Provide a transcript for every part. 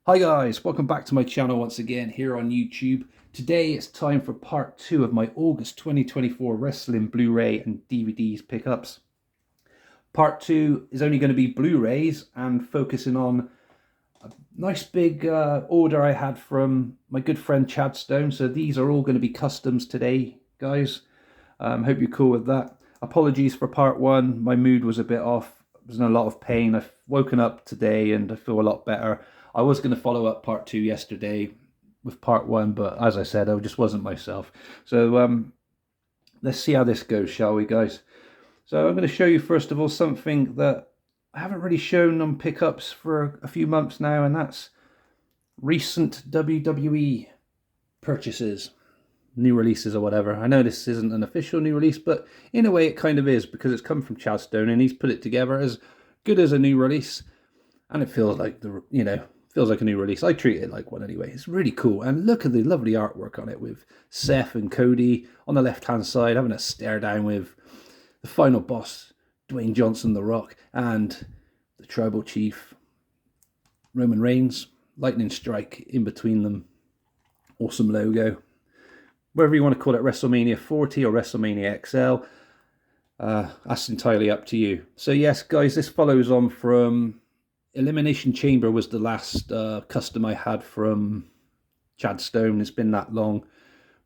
Hi guys, welcome back to my channel once again here on YouTube. Today it's time for part 2 of my August 2024 wrestling Blu-ray and DVDs pickups. Part 2 is only going to be Blu-rays and focusing on a nice big order I had from my good friend Chad Stone. So these are all going to be customs today, guys. Hope you're cool with that. Apologies for part 1, my mood was a bit off. I was in a lot of pain. I've woken up today and I feel a lot better. I was going to follow up part 2 yesterday with part 1, but as I said, I just wasn't myself. So let's see how this goes, shall we, guys? So I'm going to show you first of all something that I haven't really shown on pickups for a few months now, and that's recent WWE purchases, new releases or whatever. I know this isn't an official new release, but in a way it kind of is, because it's come from Chad Stone and he's put it together as good as a new release, and it feels like feels like a new release. I treat it like one anyway. It's really cool, and look at the lovely artwork on it with Seth and Cody on the left hand side having a stare down with the final boss Dwayne Johnson, The Rock, and the tribal chief Roman Reigns. Lightning strike in between them. Awesome logo. Whatever you want to call it, WrestleMania 40 or WrestleMania XL, that's entirely up to you. So yes, guys, this follows on from Elimination Chamber. Was the last custom I had from Chad Stone. It's been that long,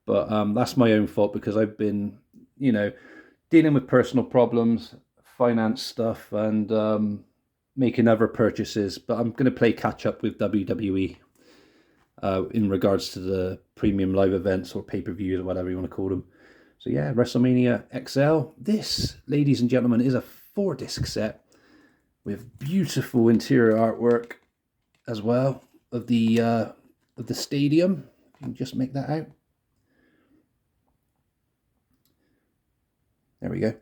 but that's my own fault because I've been, dealing with personal problems, finance stuff, and making other purchases. But I'm going to play catch up with WWE. In regards to the premium live events or pay-per-views or whatever you want to call them. So yeah, WrestleMania XL. This, ladies and gentlemen, is a 4-disc set with beautiful interior artwork as well of the stadium. You can just make that out. There we go.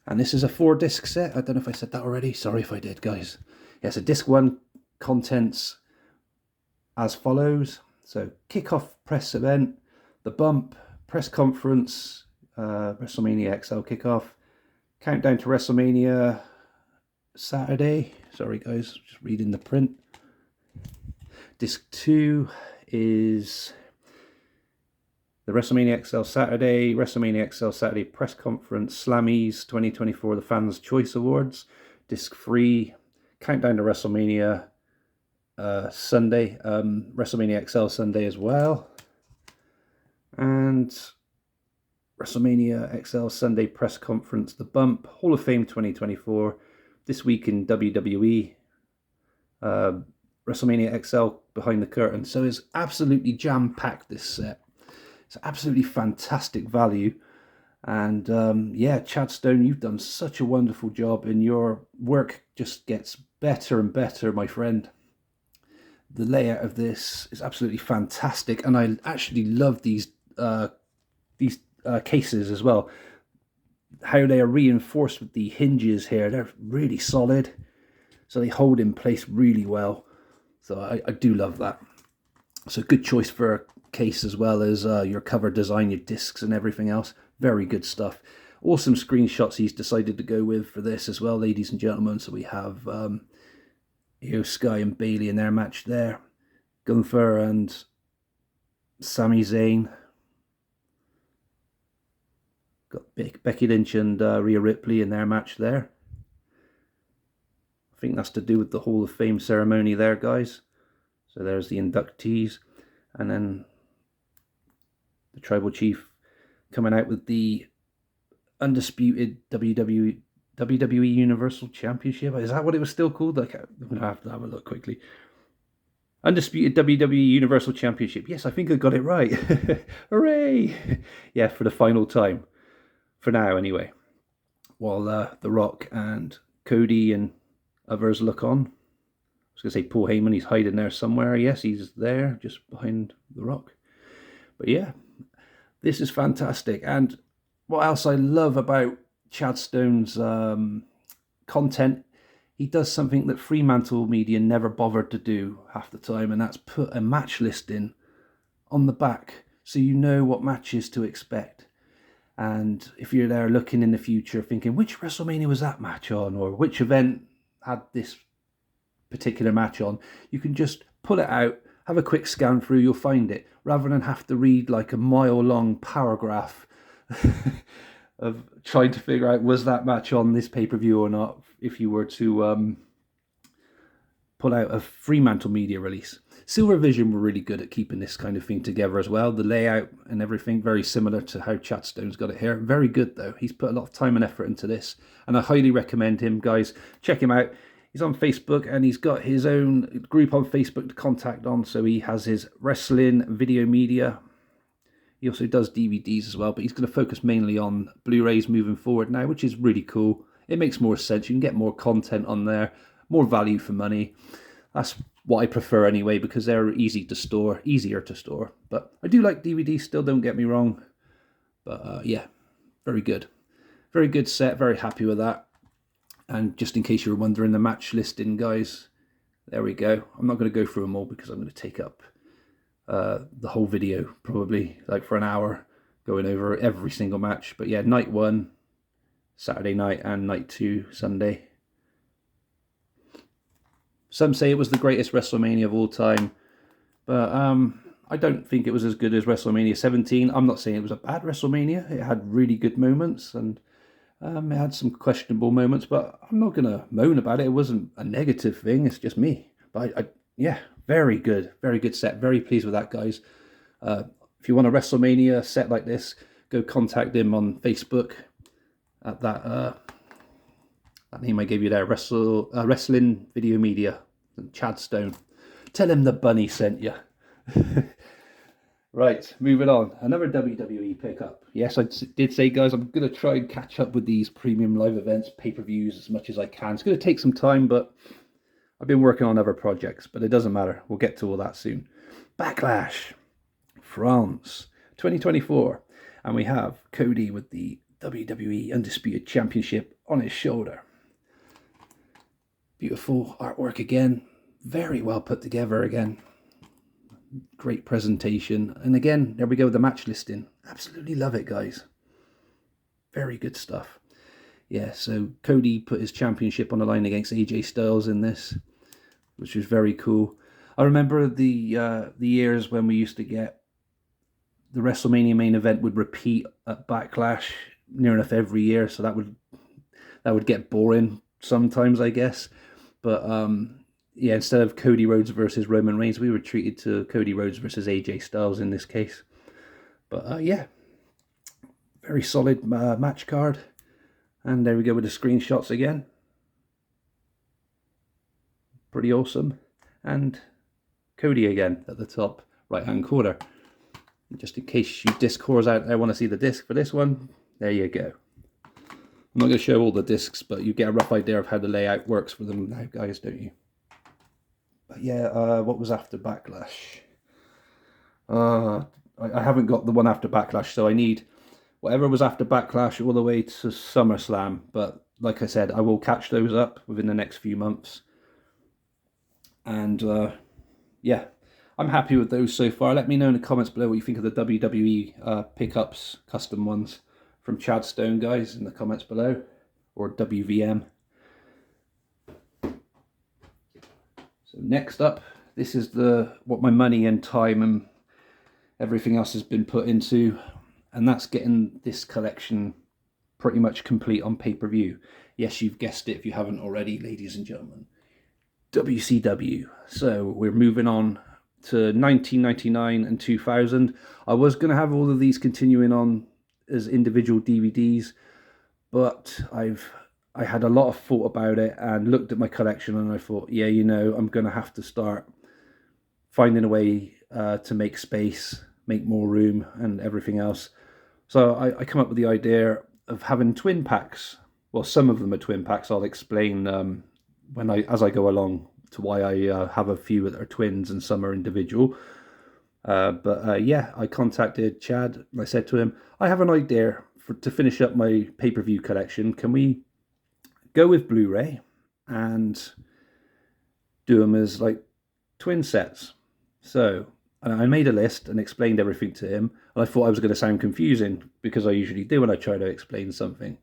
And this is a 4-disc set. I don't know if I said that already. Sorry if I did, guys. Yeah, so disc 1 contents as follows. So kickoff press event, the bump, press conference, WrestleMania XL kickoff, countdown to WrestleMania Saturday. Sorry guys, just reading the print. Disc 2 is the WrestleMania XL Saturday, WrestleMania XL Saturday press conference, Slammies 2024, the Fans Choice Awards. Disc 3, countdown to WrestleMania Sunday, WrestleMania XL Sunday as well, and WrestleMania XL Sunday press conference, the bump, Hall of Fame 2024, this week in WWE, WrestleMania XL behind the curtain. So it's absolutely jam-packed, this set. It's absolutely fantastic value, and yeah, Chad Stone, you've done such a wonderful job, and your work just gets better and better, my friend. The layout of this is absolutely fantastic, and I actually love these cases as well. How they are reinforced with the hinges here. They're really solid, so they hold in place really well. So I do love that. So good choice for a case as well as your cover design, your discs and everything else. Very good stuff. Awesome screenshots he's decided to go with for this as well, ladies and gentlemen. So we have Io Sky and Bailey in their match there. Gunther and Sami Zayn. Got Becky Lynch and Rhea Ripley in their match there. I think that's to do with the Hall of Fame ceremony there, guys. So there's the inductees. And then the Tribal Chief coming out with the undisputed WWE Universal Championship. Is that what it was still called? I'm going to have to have a look quickly. Undisputed WWE Universal Championship. Yes, I think I got it right. Hooray! Yeah, for the final time. For now, anyway. While The Rock and Cody and others look on. I was going to say Paul Heyman, he's hiding there somewhere. Yes, he's there, just behind The Rock. But yeah, this is fantastic. And what else I love about Chad Stone's content, he does something that Fremantle Media never bothered to do half the time, and that's put a match listing on the back so you know what matches to expect. And if you're there looking in the future thinking, which WrestleMania was that match on, or which event had this particular match on, you can just pull it out, have a quick scan through, you'll find it, rather than have to read like a mile-long paragraph of trying to figure out was that match on this pay-per-view or not, if you were to pull out a Fremantle media release. Silver Vision were really good at keeping this kind of thing together as well. The layout and everything, very similar to how Chad Stone's got it here. Very good though. He's put a lot of time and effort into this, and I highly recommend him, guys. Check him out. He's on Facebook, and he's got his own group on Facebook to contact on. So he has his wrestling video media. He also does DVDs as well, but he's going to focus mainly on Blu-rays moving forward now, which is really cool. It makes more sense. You can get more content on there, more value for money. That's what I prefer anyway, because they're easier to store. But I do like DVDs still, don't get me wrong. But yeah, very good. Very good set, very happy with that. And just in case you were wondering, the match listing, guys, there we go. I'm not going to go through them all because I'm going to take up the whole video, probably like for an hour, going over every single match. But yeah, night 1, Saturday night, and night 2, Sunday. Some say it was the greatest WrestleMania of all time, but I don't think it was as good as WrestleMania 17. I'm not saying it was a bad WrestleMania. It had really good moments, and it had some questionable moments, but I'm not going to moan about it. It wasn't a negative thing. It's just me. But yeah, very good set. Very pleased with that, guys. If you want a WrestleMania set like this, go contact him on Facebook at that name I gave you there, Wrestling Video Media, Chad Stone. Tell him the bunny sent you. Right, moving on. Another WWE pickup. Yes, I did say, guys, I'm going to try and catch up with these premium live events, pay-per-views, as much as I can. It's going to take some time, but I've been working on other projects, but it doesn't matter. We'll get to all that soon. Backlash, France, 2024. And we have Cody with the WWE Undisputed Championship on his shoulder. Beautiful artwork again. Very well put together again. Great presentation. And again, there we go with the match listing. Absolutely love it, guys. Very good stuff. Yeah, so Cody put his championship on the line against AJ Styles in this, which was very cool. I remember the years when we used to get the WrestleMania main event would repeat at Backlash near enough every year, so that would get boring sometimes, I guess. But yeah, instead of Cody Rhodes versus Roman Reigns, we were treated to Cody Rhodes versus AJ Styles in this case. But yeah, very solid match card. And there we go with the screenshots again. Pretty awesome. And Cody again at the top right-hand corner. Just in case you disc whores out there want to see the disc for this one, there you go. I'm not going to show all the discs, but you get a rough idea of how the layout works for them now, guys, don't you? But yeah, what was after Backlash? I haven't got the one after Backlash, so I need whatever was after Backlash all the way to SummerSlam. But like I said, I will catch those up within the next few months. And yeah, I'm happy with those so far. Let me know in the comments below what you think of the WWE pickups, custom ones from Chad Stone, guys, in the comments below, or WVM. So next up, this is what my money and time and everything else has been put into, and that's getting this collection pretty much complete on pay-per-view. Yes, you've guessed it if you haven't already, ladies and gentlemen. WCW. So we're moving on to 1999 and 2000. I was going to have all of these continuing on as individual DVDs, but I had a lot of thought about it and looked at my collection, and I thought, yeah, you know, I'm going to have to start finding a way to make space, make more room and everything else. So I come up with the idea of having twin packs. Well, some of them are twin packs. I'll explain as I go along to why I have a few that are twins and some are individual. But yeah, I contacted Chad. I said to him, I have an idea to finish up my pay-per-view collection. Can we go with Blu-ray and do them as like twin sets? So I made a list and explained everything to him. And I thought I was going to sound confusing, because I usually do when I try to explain something.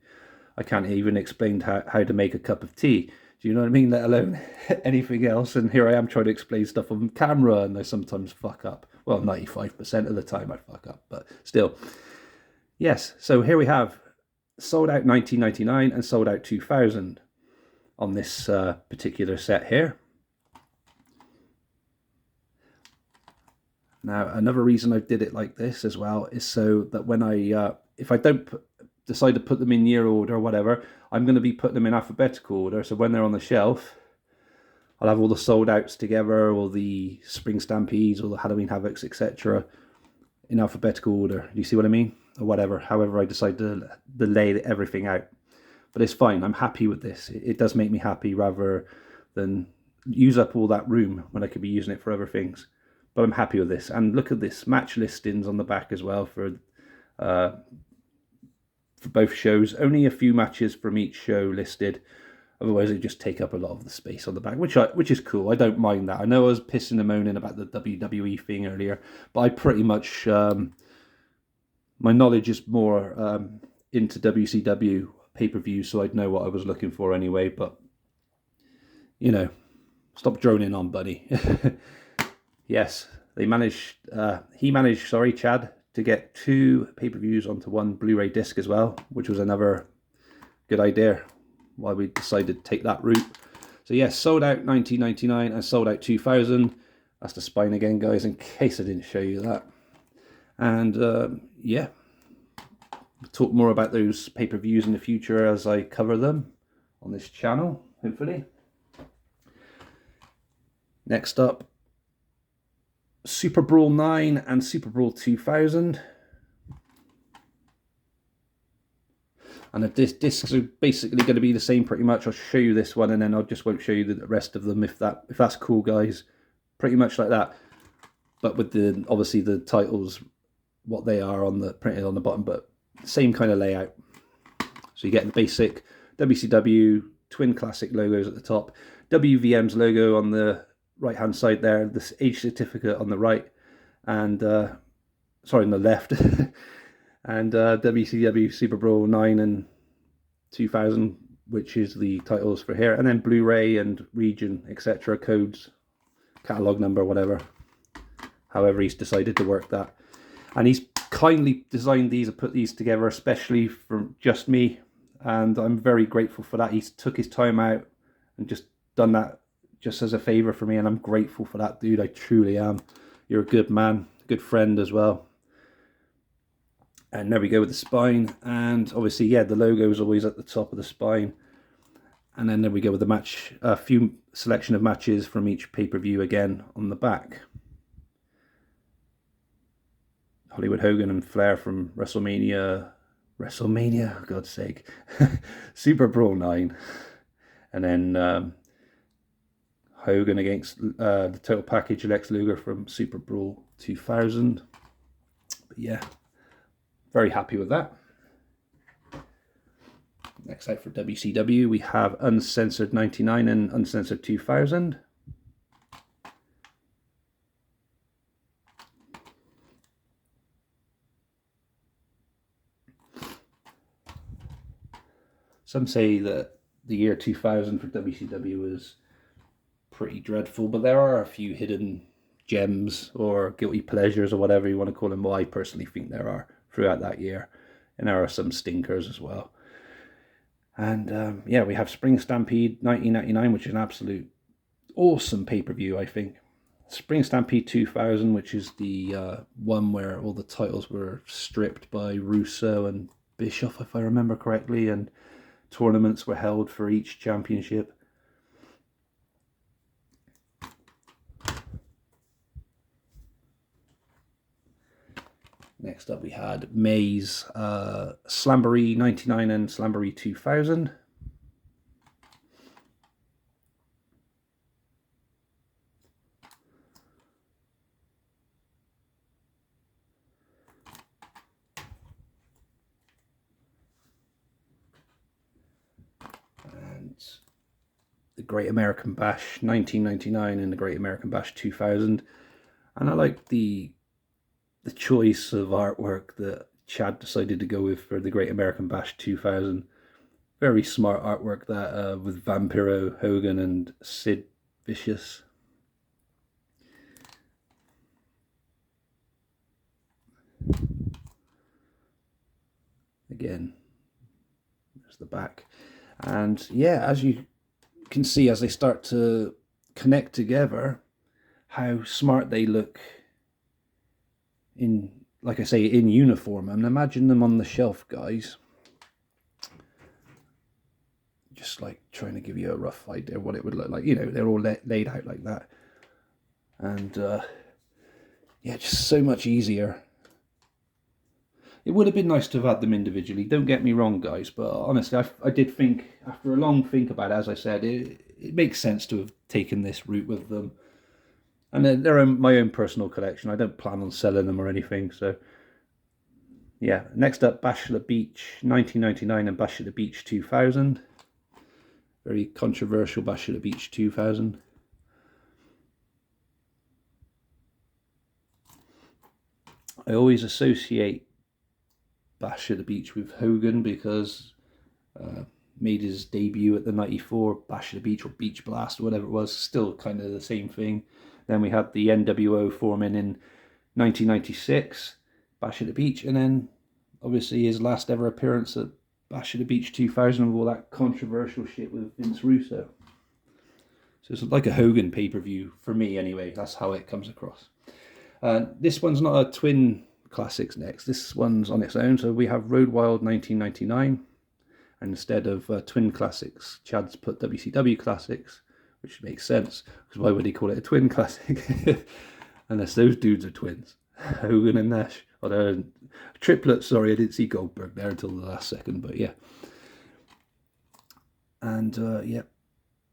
I can't even explain how to make a cup of tea. Do you know what I mean? Let alone anything else. And here I am trying to explain stuff on camera, and I sometimes fuck up. Well, 95% of the time I fuck up, but still. Yes, so here we have sold out 1999 and sold out 2000 on this particular set here. Now, another reason I did it like this as well is so that when I, if I don't decide to put them in year order or whatever, I'm going to be putting them in alphabetical order. So when they're on the shelf, I'll have all the sold outs together, all the Spring Stampedes, all the Halloween Havocs, etc. in alphabetical order. Do you see what I mean? Or whatever, however I decide to lay everything out. But it's fine. I'm happy with this. It does make me happy rather than use up all that room when I could be using it for other things. But I'm happy with this. And look at this, match listings on the back as well for both shows. Only a few matches from each show listed. Otherwise, they just take up a lot of the space on the back, which is cool. I don't mind that. I know I was pissing and moaning about the WWE thing earlier, but I pretty much my knowledge is more into WCW pay-per-views, so I'd know what I was looking for anyway. But you know, stop droning on, buddy. Yes, he managed, Chad, to get 2 pay-per-views onto 1 Blu-ray disc as well, which was another good idea why we decided to take that route. So yes, sold out 1999 and sold out 2000. That's the spine again, guys, in case I didn't show you that. And yeah, we'll talk more about those pay-per-views in the future as I cover them on this channel, hopefully. Next up, Super Brawl 9 and Super Brawl 2000. And the discs are basically going to be the same pretty much. I'll show you this one and then I just won't show you the rest of them if that's cool, guys. Pretty much like that. But with the obviously the titles, what they are on the printed on the bottom, but same kind of layout. So you get the basic WCW twin classic logos at the top, WVM's logo on the right hand side there, this age certificate on the right, and sorry, on the left, and WCW Super Brawl 9 and 2000, which is the titles for here, and then Blu-ray and region, etc. codes, catalog number, whatever, however he's decided to work that. And he's kindly designed these and put these together especially for just me, and I'm very grateful for that. He's took his time out and just done that just as a favor for me, and I'm grateful for that, dude. I truly am. You're a good man, good friend as well. And there we go with the spine, and obviously, yeah, the logo is always at the top of the spine. And then there we go with the match, a few selection of matches from each pay-per-view again on the back. Hollywood Hogan and Flair from WrestleMania, for God's sake, Super Brawl 9, and then Hogan against the Total Package, Lex Luger from Super Brawl 2000. But yeah, very happy with that. Next out for WCW, we have Uncensored 99 and Uncensored 2000. Some say that the year 2000 for WCW was pretty dreadful, but there are a few hidden gems or guilty pleasures or whatever you want to call them. Well, I personally think there are throughout that year, and there are some stinkers as well. And yeah, we have Spring Stampede 1999, which is an absolute awesome pay-per-view, I think. Spring Stampede 2000, which is the one where all the titles were stripped by Russo and Bischoff, if I remember correctly, and tournaments were held for each championship. Next up we had May's Slamboree 99 and Slamboree 2000. And the Great American Bash 1999 and the Great American Bash 2000. And I like the choice of artwork that Chad decided to go with for the Great American Bash 2000. Very smart artwork that with Vampiro, Hogan and Sid Vicious. Again, there's the back. And yeah, as you can see, as they start to connect together, how smart they look in, like I say, in uniform. And imagine them on the shelf, guys. Just like trying to give you a rough idea of what it would look like. You know, they're all laid out like that. And yeah, just so much easier. It would have been nice to have had them individually, don't get me wrong, guys, but honestly, I did think, after a long think about it, as I said, it makes sense to have taken this route with them. And they're my own personal collection. I don't plan on selling them or anything, so yeah. Next up, Bash at the Beach 1999 and Bash at the Beach 2000. Very controversial Bash at the Beach 2000. I always associate Bash at the Beach with Hogan because made his debut at the 94 Bash at the Beach or Beach Blast or whatever it was, still kind of the same thing. Then we had the NWO forming in 1996, Bash at the Beach, and then obviously his last ever appearance at Bash at the Beach 2000 with all that controversial shit with Vince Russo. So it's like a Hogan pay-per-view for me anyway, that's how it comes across. This one's not a twin classics next, this one's on its own. So we have Road Wild 1999, and instead of twin classics, Chad's put WCW classics, which makes sense, because why would he call it a twin classic? Unless those dudes are twins, Hogan and Nash. Or they're triplets, sorry, I didn't see Goldberg there until the last second, but yeah. And yeah,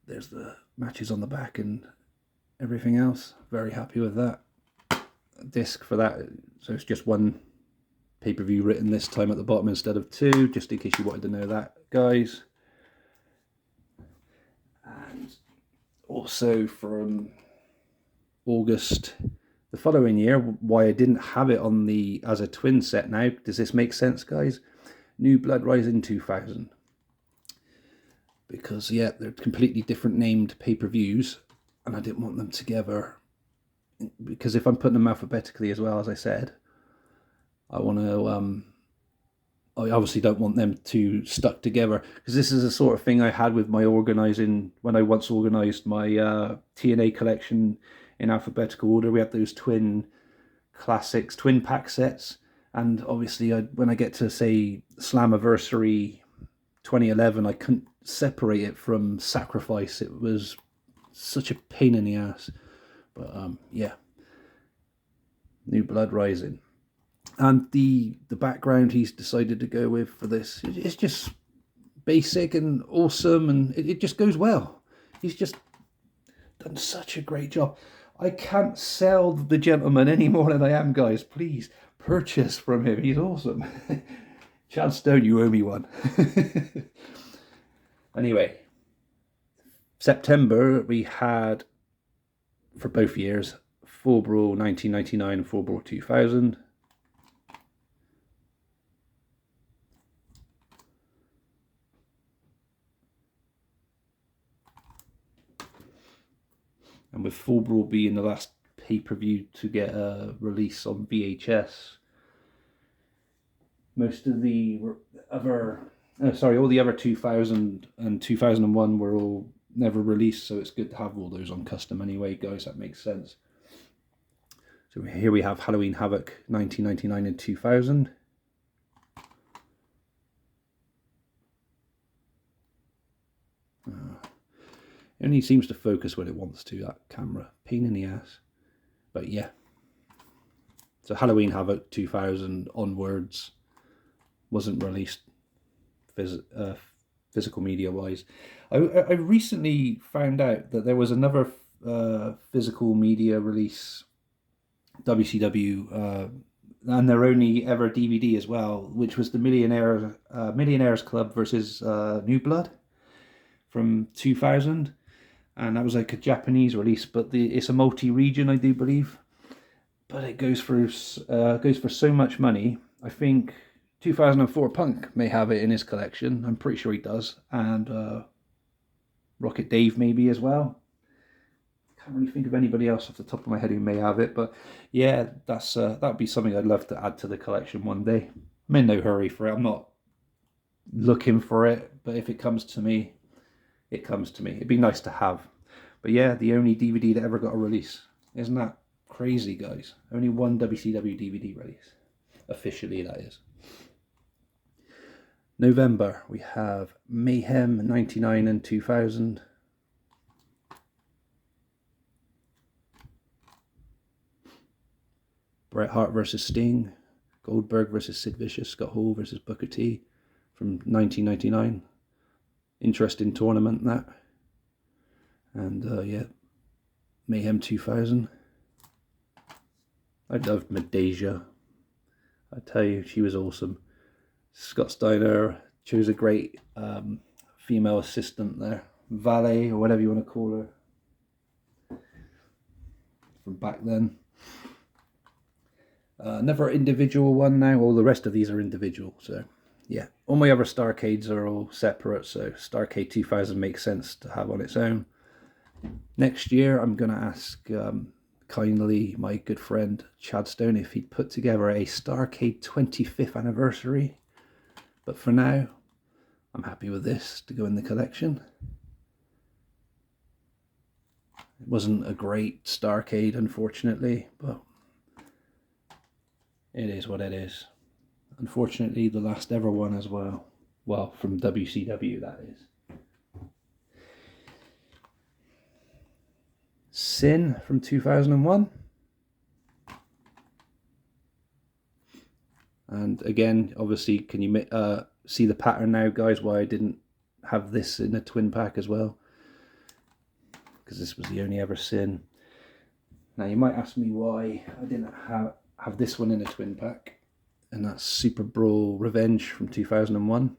there's the matches on the back and everything else. Very happy with that. Disc for that, so it's just one pay-per-view written this time at the bottom instead of two, just in case you wanted to know that, guys. And also from August the following year, why I didn't have it on the as a twin set now, does this make sense, guys? New Blood Rising 2000, because yeah, they're completely different named pay-per-views and I didn't want them together, because if I'm putting them alphabetically as well, as I said, I want to I obviously don't want them two stuck together, because this is the sort of thing I had with my organising when I once organised my TNA collection in alphabetical order. We had those twin classics, twin pack sets, and obviously when I get to say Slammiversary 2011, I couldn't separate it from Sacrifice. It was such a pain in the ass. But yeah, New Blood Rising. And the background he's decided to go with for this, it's just basic and awesome, and it just goes well. He's just done such a great job. I can't sell the gentleman any more than I am, guys. Please purchase from him. He's awesome. Chad Stone, you owe me one. Anyway, September we had, for both years, Full Brawl 1999 and Full Brawl 2000. And with Full Brawl being the last pay-per-view to get a release on VHS, most of the other, all the other 2000 and 2001 were all never released, so it's good to have all those on custom anyway, guys. That makes sense. So here we have Halloween Havoc 1999 and 2000. It only seems to focus when it wants to, that camera. Pain in the ass. But yeah. So Halloween Havoc 2000 onwards wasn't released physical media wise. I recently found out that there was another physical media release, WCW, and their only ever DVD as well, which was the Millionaires Club versus New Blood from 2000. And that was like a Japanese release, but it's a multi-region, I do believe. But it goes for so much money. I think 2004 Punk may have it in his collection. I'm pretty sure he does. And Rocket Dave maybe as well. Can't really think of anybody else off the top of my head who may have it. But yeah, that would be something I'd love to add to the collection one day. I'm in no hurry for it. I'm not looking for it. But if it comes to me, it comes to me. It'd be nice to have. But yeah, the only DVD that ever got a release. Isn't that crazy, guys? Only one WCW DVD release. Officially, that is. November, we have Mayhem 99 and 2000. Bret Hart versus Sting. Goldberg versus Sid Vicious. Scott Hall versus Booker T from 1999. Interesting tournament, that. And yeah, Mayhem 2000. I loved Medeja. I tell you, she was awesome. Scott Steiner chose a great female assistant there. Valet, or whatever you want to call her. From back then. Another individual one now. All the rest of these are individual. So, yeah. All my other Starcades are all separate. So, Starcade 2000 makes sense to have on its own. Next year, I'm going to ask kindly my good friend Chad Stone if he'd put together a Starcade 25th anniversary. But for now, I'm happy with this to go in the collection. It wasn't a great Starcade, unfortunately, but it is what it is. Unfortunately, the last ever one as well. Well, from WCW, that is. Sin from 2001. And again, obviously, can you see the pattern now, guys, why I didn't have this in a twin pack as well? Because this was the only ever Sin. Now, you might ask me why I didn't have this one in a twin pack. And that's Super Brawl Revenge from 2001.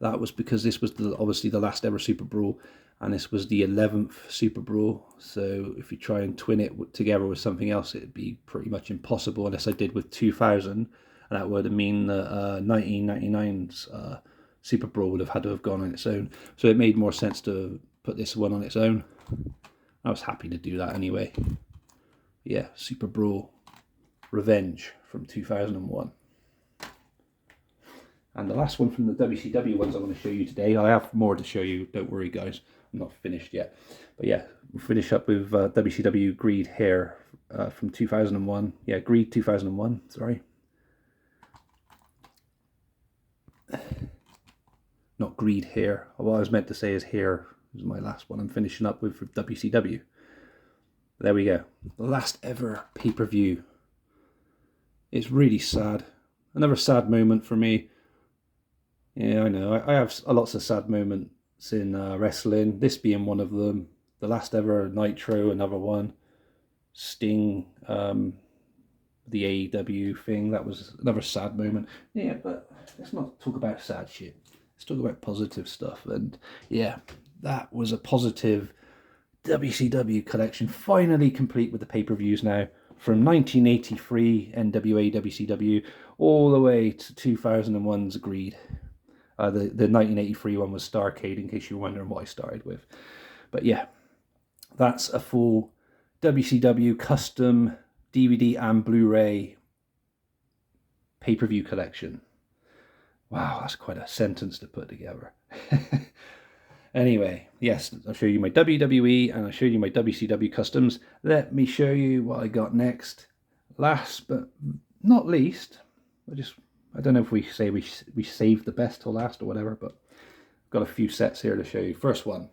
That was because this was obviously the last ever Super Brawl. And this was the 11th Super Brawl. So if you try and twin it together with something else, it'd be pretty much impossible unless I did with 2000. And that would have mean that 1999's Super Brawl would have had to have gone on its own. So it made more sense to put this one on its own. I was happy to do that anyway. Yeah, Super Brawl Revenge from 2001. And the last one from the WCW ones I want to show you today. I have more to show you, don't worry guys. I'm not finished yet. But yeah, we'll finish up with WCW Greed Hair from 2001. Yeah, Greed 2001, sorry. Not Greed Hair. What I was meant to say is Hair. This is my last one I'm finishing up with for WCW. There we go. The last ever pay-per-view. It's really sad. Another sad moment for me. Yeah, I know. I have lots of sad moments in wrestling. This being one of them. The last ever Nitro, another one. Sting, the AEW thing. That was another sad moment. Yeah, but let's not talk about sad shit. Let's talk about positive stuff. And yeah, that was a positive WCW collection. Finally complete with the pay-per-views now. From 1983 NWA WCW all the way to 2001's Greed. The 1983 one was Starcade, in case you're wondering what I started with. But yeah, that's a full WCW custom DVD and Blu-ray pay-per-view collection. Wow, that's quite a sentence to put together. Anyway, yes, I'll show you my WWE and I'll show you my WCW customs. Let me show you what I got next. Last but not least, I don't know if we say we saved the best till last or whatever, but I've got a few sets here to show you. First one,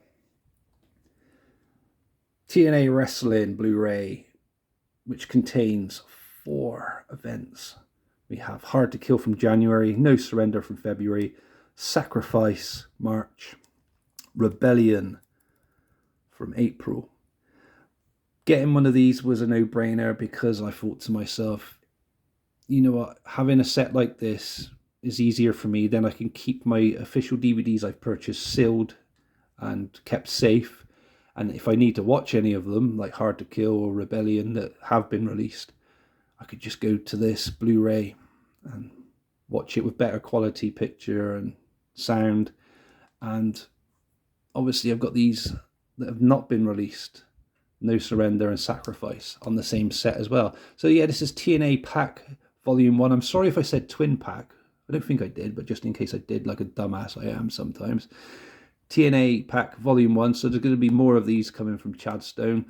TNA Wrestling Blu-ray, which contains 4 events. We have Hard to Kill from January, No Surrender from February, Sacrifice March, Rebellion from April. Getting one of these was a no-brainer because I thought to myself, you know what, having a set like this is easier for me. Then I can keep my official DVDs I've purchased sealed and kept safe. And if I need to watch any of them, like Hard to Kill or Rebellion that have been released, I could just go to this Blu-ray and watch it with better quality picture and sound. And obviously I've got these that have not been released, No Surrender and Sacrifice, on the same set as well. So yeah, this is TNA Pack Volume 1. I'm sorry if I said Twin Pack. I don't think I did, but just in case I did, like a dumbass I am sometimes. TNA Pack Volume 1. So there's going to be more of these coming from Chad Stone.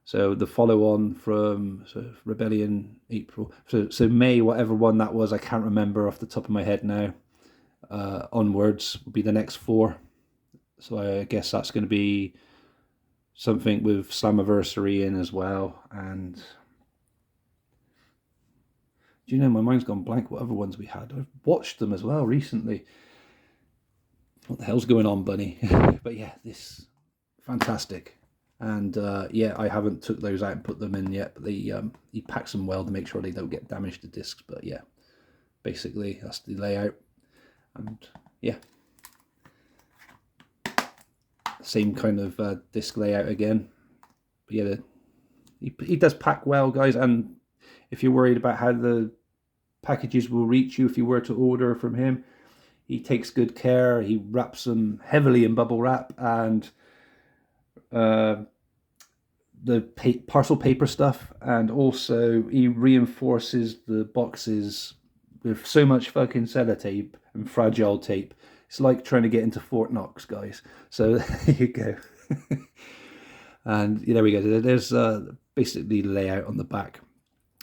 So the follow-on from Rebellion April. So May, whatever one that was, I can't remember off the top of my head now. Onwards will be the next 4. So I guess that's going to be something with Slammiversary in as well. And do you know, my mind's gone blank what other ones we had. I've watched them as well recently. What the hell's going on, Bunny? But yeah, this fantastic. And yeah, I haven't took those out and put them in yet, but he packs them well to make sure they don't get damaged to discs. But yeah, basically that's the layout. And yeah, same kind of disc layout again. But yeah, he does pack well, guys. And if you're worried about how the packages will reach you if you were to order from him, he takes good care. He wraps them heavily in bubble wrap, and the parcel paper stuff, and also he reinforces the boxes with so much fucking sellotape and fragile tape. It's like trying to get into Fort Knox, guys. So there you go. And yeah, there we go. There's basically the layout on the back.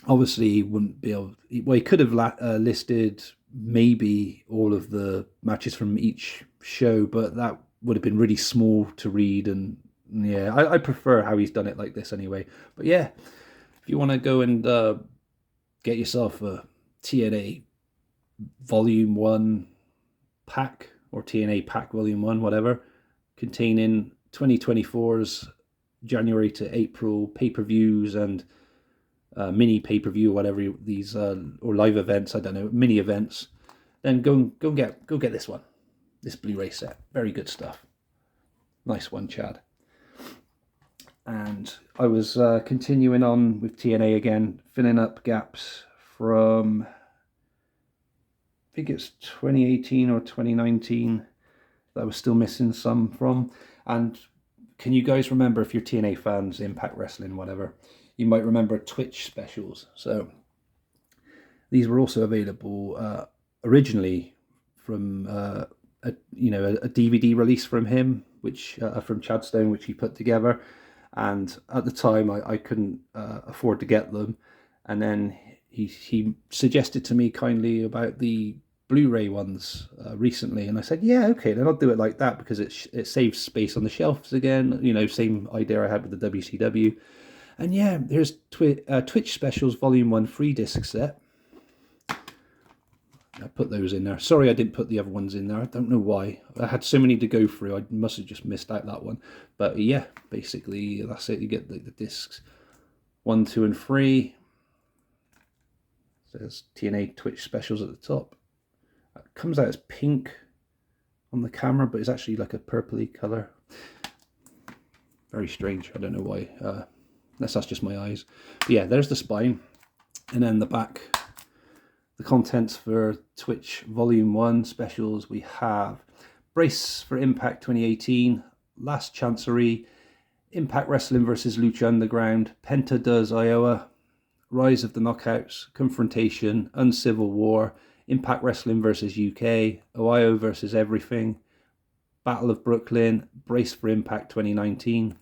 Obviously, he wouldn't be able. Well, he could have listed maybe all of the matches from each show, but that would have been really small to read. And yeah, I prefer how he's done it like this anyway. But yeah, if you want to go and get yourself a TNA Volume 1 pack, or TNA Pack Volume 1, whatever, containing 2024's January to April pay-per-views and mini pay-per-view, whatever these or live events, I don't know, mini events, then go get this one, this Blu-ray set. Very good stuff. Nice one, Chad. And I was continuing on with TNA again, filling up gaps from, I think it's 2018 or 2019 that I was still missing some from. And can you guys remember, if you're TNA fans, Impact Wrestling, whatever, you might remember Twitch specials. So these were also available originally from a DVD release from him, which from Chad Stone, which he put together. And at the time, I couldn't afford to get them. And then he suggested to me kindly about the Blu-ray ones recently, and I said, yeah, okay, then I'll do it like that, because it saves space on the shelves again. You know, same idea I had with the WCW. And yeah, there's Twitch Specials Volume 1 free disc set. I put those in there. Sorry I didn't put the other ones in there. I don't know why. I had so many to go through. I must have just missed out that one. But yeah, basically that's it. You get the discs 1, 2, and 3. There's TNA Twitch Specials at the top. It comes out as pink on the camera, but it's actually like a purpley colour. Very strange. I don't know why. Unless that's just my eyes. But yeah, there's the spine. And then the back. The contents for Twitch Volume 1 specials. We have Brace for Impact 2018, Last Chancery, Impact Wrestling vs. Lucha Underground, Penta does Iowa, Rise of the Knockouts, Confrontation, Uncivil War, Impact Wrestling vs. UK, Ohio vs. Everything, Battle of Brooklyn, Brace for Impact 2019.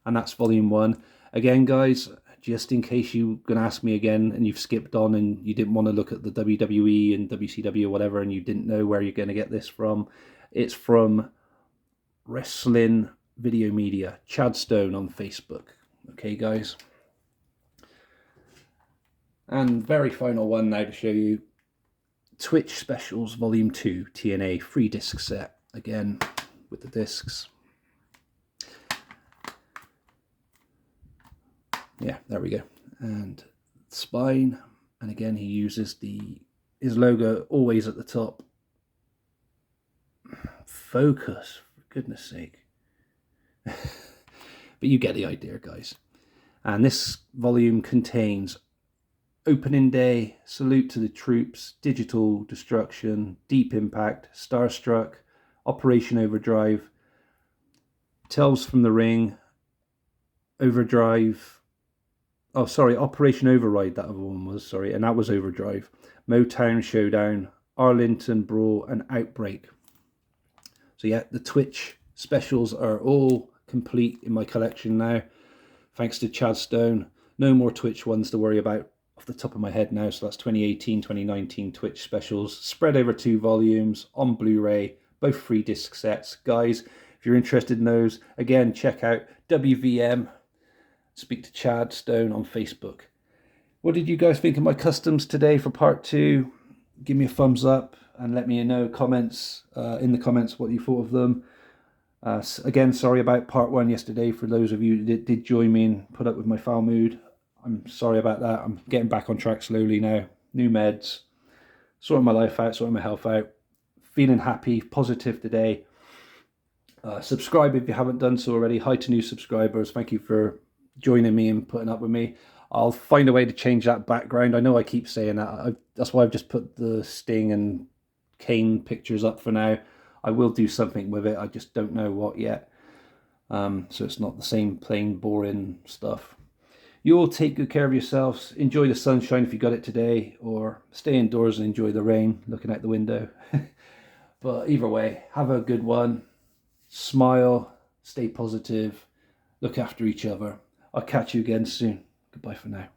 And that's Volume 1. Again, guys, just in case you're going to ask me again and you've skipped on and you didn't want to look at the WWE and WCW or whatever, and you didn't know where you're going to get this from, it's from Wrestling Video Media, Chad Stone on Facebook. Okay, guys? And very final one now to show you. Twitch Specials Volume 2 TNA free disc set. Again, with the discs. Yeah, there we go. And spine. And again, he uses his logo always at the top. Focus, for goodness sake. But you get the idea, guys. And this volume contains Opening day, Salute to the Troops, Digital Destruction, Deep Impact, Starstruck, Operation Overdrive, Tales from the Ring, Overdrive. Oh, sorry, Operation Override, that other one was, sorry, and that was Overdrive. Motown Showdown, Arlington Brawl, and Outbreak. So yeah, the Twitch specials are all complete in my collection now, thanks to Chad Stone. No more Twitch ones to worry about off the top of my head now. So that's 2018, 2019 Twitch specials, spread over 2 volumes on Blu-ray, both 3 disc sets. Guys, if you're interested in those, again, check out WVM. Speak to Chad Stone on Facebook. What did you guys think of my customs today for part 2? Give me a thumbs up and let me know in the comments what you thought of them. Again, sorry about part 1 yesterday for those of you that did join me and put up with my foul mood. I'm sorry about that. I'm getting back on track slowly now. New meds, sorting my life out, sorting my health out. Feeling happy, positive today. Subscribe if you haven't done so already. Hi to new subscribers. Thank you for joining me and putting up with me. I'll find a way to change that background. I know I keep saying that. That's why I've just put the Sting and Kane pictures up for now. I will do something with it. I just don't know what yet. So it's not the same plain boring stuff. You all take good care of yourselves. Enjoy the sunshine if you got it today, or stay indoors and enjoy the rain looking out the window. But either way, have a good one. Smile, stay positive, look after each other. I'll catch you again soon. Goodbye for now.